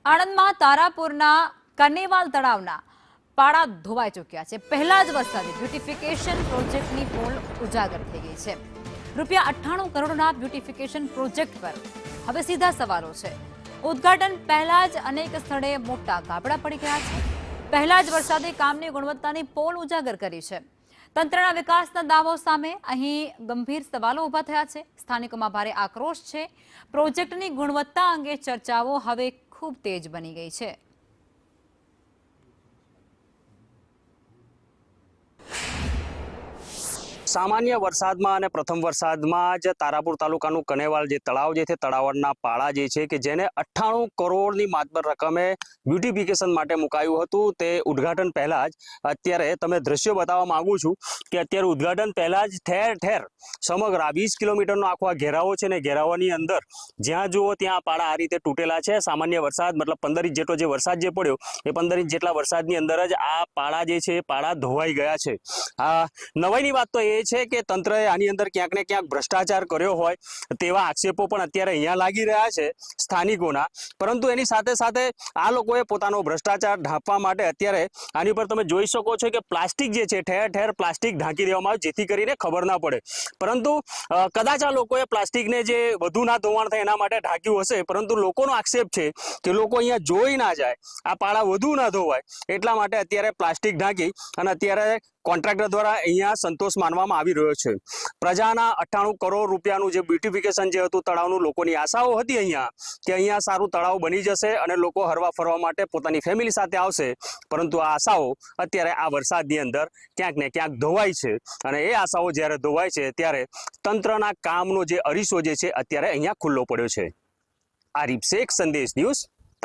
આણંદમાં તારાપુરના કનેવાલ તળાવના પાળા ધોવાઈ ચૂક્યા છે। પહેલા જ વરસાદે બ્યુટિફિકેશન પ્રોજેક્ટની પોલ ઉજાગર થઈ ગઈ છે। રૂપિયા 98 કરોડના બ્યુટિફિકેશન પ્રોજેક્ટ પર હવે સીધા સવાલો છે। ઉદ્ઘાટન પહેલા જ અનેક સ્થળે મોટા ગાબડા પડી ગયા છે। પહેલા જ વરસાદે કામની ગુણવત્તાની પોલ ઉજાગર કરી છે। તંત્રના વિકાસના દાવો સામે અહીં ગંભીર સવાલો ઊભા થયા છે। સ્થાનિકોમાં ભારે આક્રોશ છે। પ્રોજેક્ટની ગુણવત્તા અંગે ચર્ચાઓ હવે ખૂબ તેજ બની ગઈ છે। સામાન્ય વરસાદમાં અને પ્રથમ વરસાદમાં જ તારાપુર તાલુકાનું કનેવાલ જે તળાવ છે તળાવના પાળા જે છે કે જેને 98 કરોડની માતબર રકમે બ્યુટિફિકેશન માટે મુકાયું હતું તે ઉદ્ઘાટન પહેલા જ અત્યારે તમે દ્રશ્યો બતાવવા માંગુ છું કે અત્યારે ઉદ્ઘાટન પહેલા જ ઠેર ઠેર સમગ્ર 20 કિલોમીટરનો આખો આ ઘેરાવો છે ને ઘેરાવાની અંદર જ્યાં જુઓ ત્યાં પાળા આ રીતે તૂટેલા છે। સામાન્ય વરસાદ મતલબ 15 ઇંચ જેટલો જે વરસાદ જે પડ્યો એ 15 ઇંચ જેટલા વરસાદની અંદર જ આ પાળા જે છે પાળા ધોવાઈ ગયા છે। આ નવાઈની વાત તો એ છે કે તંત્રએ આની અંદર ક્યાંક ને ક્યાંક ભ્રષ્ટાચાર કર્યો હોય તેવા આક્ષેપો પણ અત્યારે અહીંયા લાગી રહ્યા છે સ્થાનિકોના। પરંતુ એની સાથે સાથે આ લોકોએ પોતાનો ભ્રષ્ટાચાર ઢાંકવા માટે અત્યારે આની પર તમે જોઈ શકો છો કે પ્લાસ્ટિક જે છે ઠેર ઠેર પ્લાસ્ટિક ઢાંકી દેવામાં આવે જેથી કરીને ખબર ના પડે। પરંતુ કદાચ આ લોકોએ પ્લાસ્ટિકને જે વધુ ના ધોવાણ થાય એના માટે ઢાંક્યું હશે, પરંતુ લોકોનો આક્ષેપ છે કે લોકો અહીંયા જોઈ ના જાય, આ પાળા વધુ ના ધોવાય એટલા માટે અત્યારે પ્લાસ્ટિક ઢાંકી અને અત્યારે કોન્ટ્રાક્ટર દ્વારા અહીંયા સંતોષ માનવામાં આવી રહ્યો છે। પ્રજાના 98 કરોડ રૂપિયાનું જે બ્યુટિફિકેશન જે હતું તળાવનું, લોકોની આશાઓ હતી અહીંયા કે અહીંયા સારું તળાવ બની જશે અને લોકો હરવા ફરવા માટે પોતાની ફેમિલી સાથે આવશે, પરંતુ આ આશાઓ અત્યારે આ વરસાદની અંદર ક્યાંક ને ક્યાંક ધોવાય છે। અને એ આશાઓ જ્યારે ધોવાય છે ત્યારે તંત્રના કામનો જે અરીસો જે છે અત્યારે અહીંયા ખુલ્લો પડ્યો છે। આરીફ શેખ, સંદેશ ન્યૂઝ।